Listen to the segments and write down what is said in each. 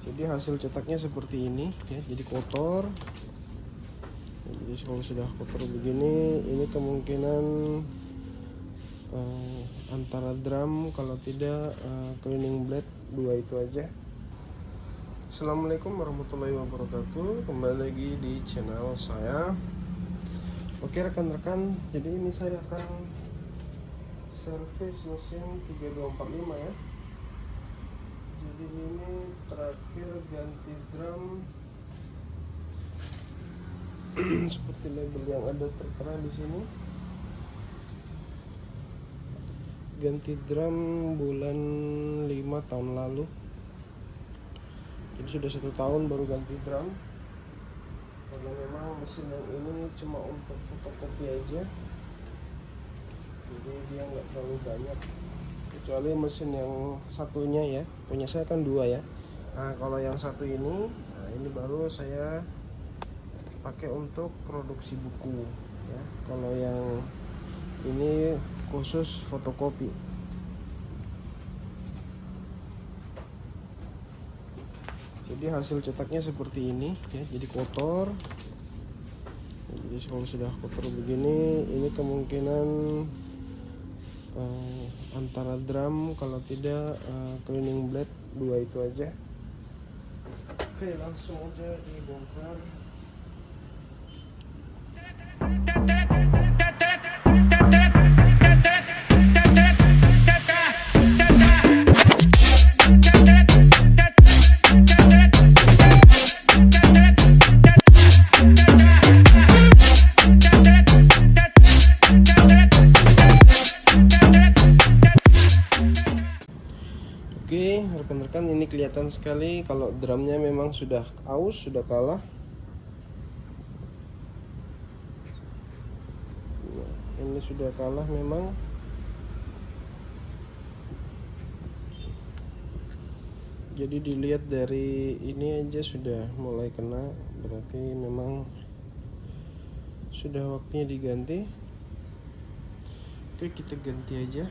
Jadi hasil cetaknya seperti ini ya, jadi kotor. Jadi kalau sudah kotor begini, ini kemungkinan antara drum, kalau tidak cleaning blade, dua itu aja. Assalamualaikum warahmatullahi wabarakatuh, kembali lagi di channel saya. Oke rekan-rekan, jadi ini saya akan servis mesin 3245 ya. Jadi ini terakhir ganti drum seperti label yang ada tertera di sini. Ganti drum bulan 5 tahun lalu. Jadi sudah 1 tahun baru ganti drum. Karena memang mesin yang ini cuma untuk fotokopi aja. Jadi dia nggak terlalu banyak. Kecuali mesin yang satunya ya, punya saya kan 2 ya. Nah kalau yang satu ini, nah ini baru saya pakai untuk produksi buku ya. Kalau yang ini khusus fotokopi. Jadi hasil cetaknya seperti ini ya, jadi kotor. Jadi kalau sudah kotor begini, ini kemungkinan antara drum, kalau tidak cleaning blade, dua itu aja. Oke langsung aja dibongkar. Oke rekan-rekan, ini kelihatan sekali kalau drumnya memang sudah aus, sudah kalah. Nah, ini sudah kalah memang. Jadi dilihat dari ini aja sudah mulai kena, berarti memang sudah waktunya diganti. Oke kita ganti aja.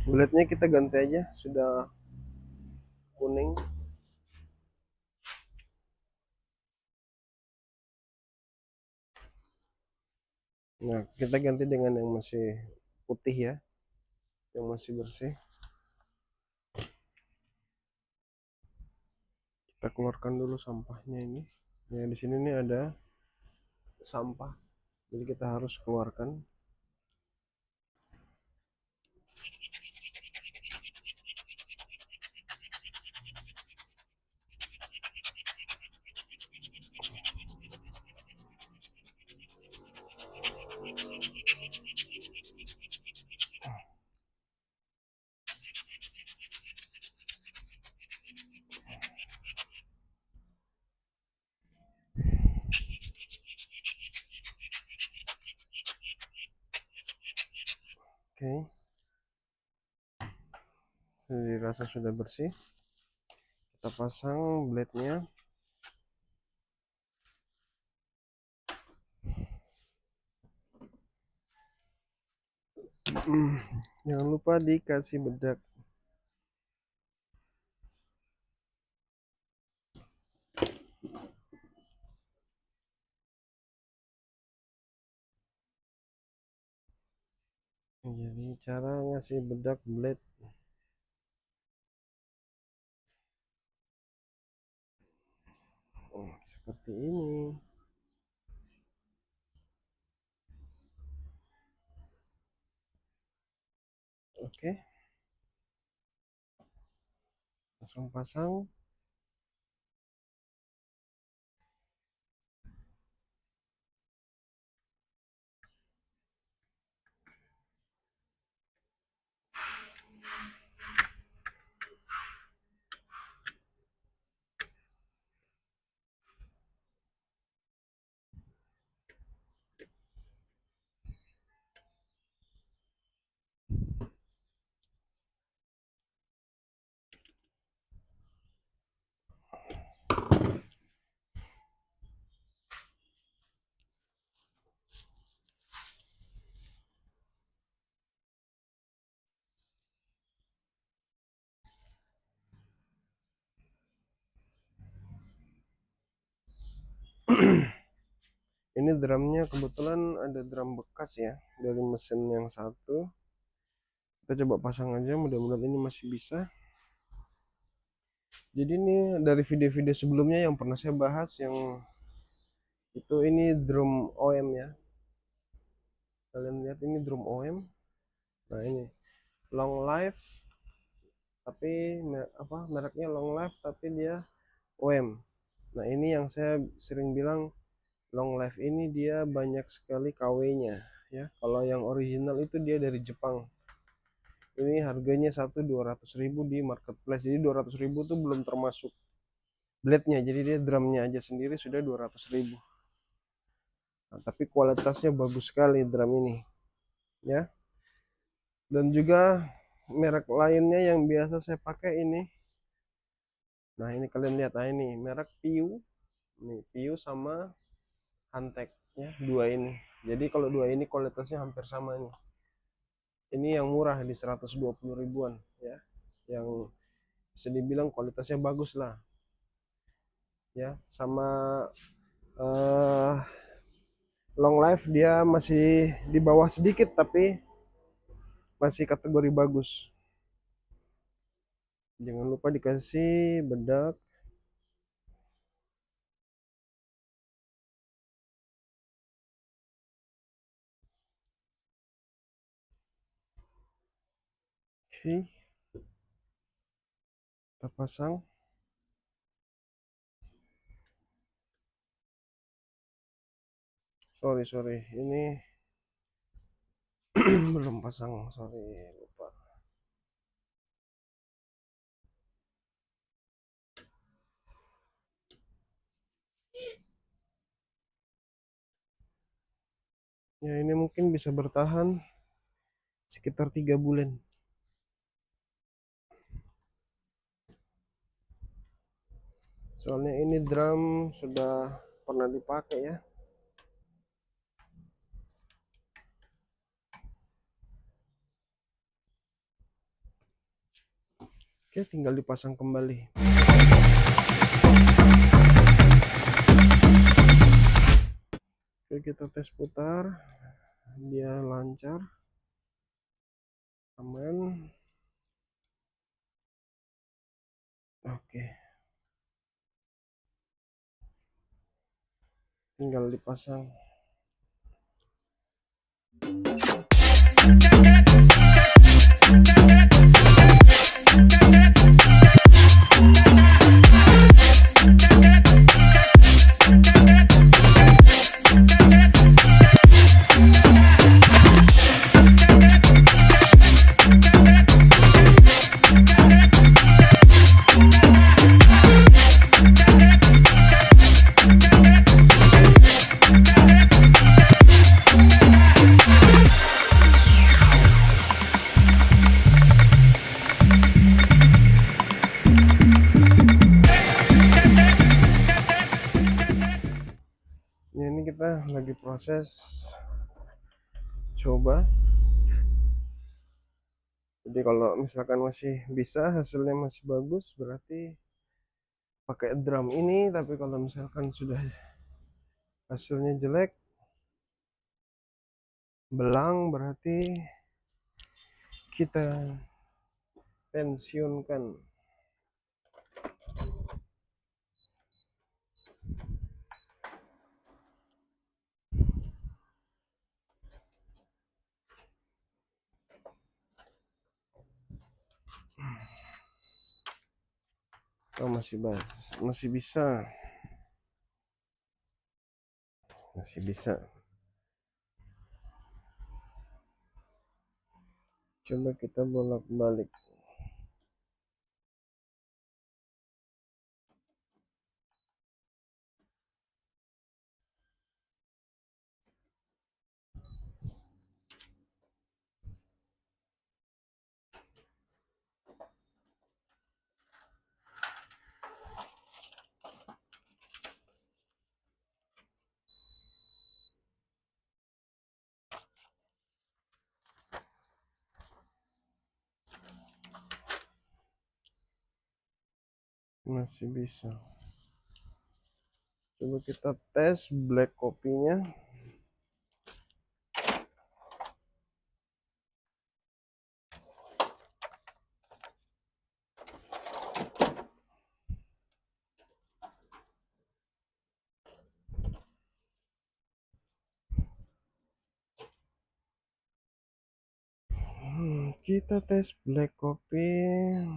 Bulatnya kita ganti aja, sudah kuning. Nah kita ganti dengan yang masih putih ya, yang masih bersih. Kita keluarkan dulu sampahnya ini. Ya di sini nih ada sampah, jadi kita harus keluarkan. Oke, dirasa sudah bersih. Kita pasang blade-nya. Jangan lupa dikasih bedak. Jadi cara ngasih bedak blade seperti ini. Oke, langsung pasang. Ini drumnya kebetulan ada drum bekas ya dari mesin yang satu. Kita coba pasang aja, mudah-mudahan ini masih bisa. Jadi ini dari video-video sebelumnya yang pernah saya bahas yang itu, ini drum OM ya. Kalian lihat ini drum OM. Nah ini long life, tapi mereknya long life tapi dia OM. Nah ini yang saya sering bilang, long life ini dia banyak sekali KW-nya ya. Kalau yang original itu dia dari Jepang. Ini harganya 200.000 di marketplace. Jadi 200.000 tuh belum termasuk blade-nya. Jadi dia drumnya aja sendiri sudah 200.000. Nah, tapi kualitasnya bagus sekali drum ini ya. Dan juga merek lainnya yang biasa saya pakai ini. Nah ini kalian lihat, nah ini merek Piu. Nih Piu sama Hantek ya, dua ini. Jadi kalau dua ini kualitasnya hampir sama nih. Ini yang murah di 120 ribuan ya, yang bisa dibilang kualitasnya bagus lah ya. Sama long life dia masih di bawah sedikit tapi masih kategori bagus. Jangan lupa dikasih bedak. Oke, kita pasang. Sorry ini belum pasang, sorry, lupa. Ya ini mungkin bisa bertahan sekitar 3 bulan. Soalnya ini drum sudah pernah dipakai ya. Oke, tinggal dipasang kembali. Oke, kita tes putar. Dia lancar, aman. Oke, tinggal dipasang. Ya, ini kita lagi proses coba. Jadi kalau misalkan masih bisa, hasilnya masih bagus, berarti pakai drum ini. Tapi kalau misalkan sudah hasilnya jelek, belang, berarti kita pensiunkan. Oh, masih bisa, masih bisa. Coba kita bolak-balik. Masih bisa. Coba kita tes black kopinya. Kita tes black kopi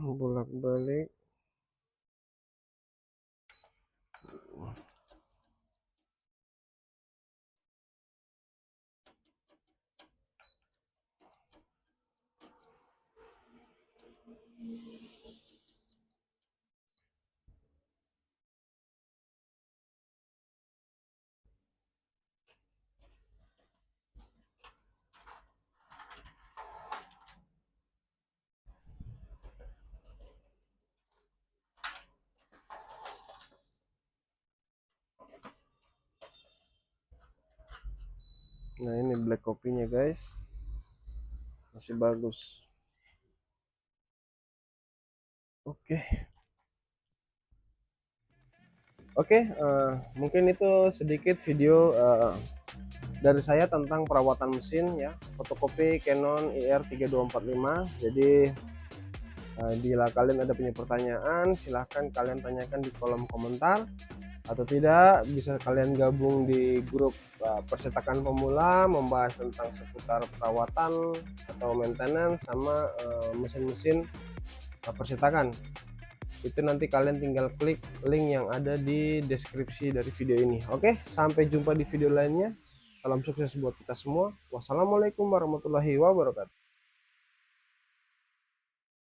bolak-balik. Nah, ini black kopinya guys, masih bagus. Oke, mungkin itu sedikit video dari saya tentang perawatan mesin ya, fotokopi Canon IR3245. Jadi bila kalian ada punya pertanyaan, silahkan kalian tanyakan di kolom komentar, atau tidak bisa kalian gabung di grup percetakan pemula, membahas tentang seputar perawatan atau maintenance sama mesin-mesin percetakan. Itu nanti kalian tinggal klik link yang ada di deskripsi dari video ini. Oke, sampai jumpa di video lainnya. Salam sukses buat kita semua. Wassalamualaikum warahmatullahi wabarakatuh.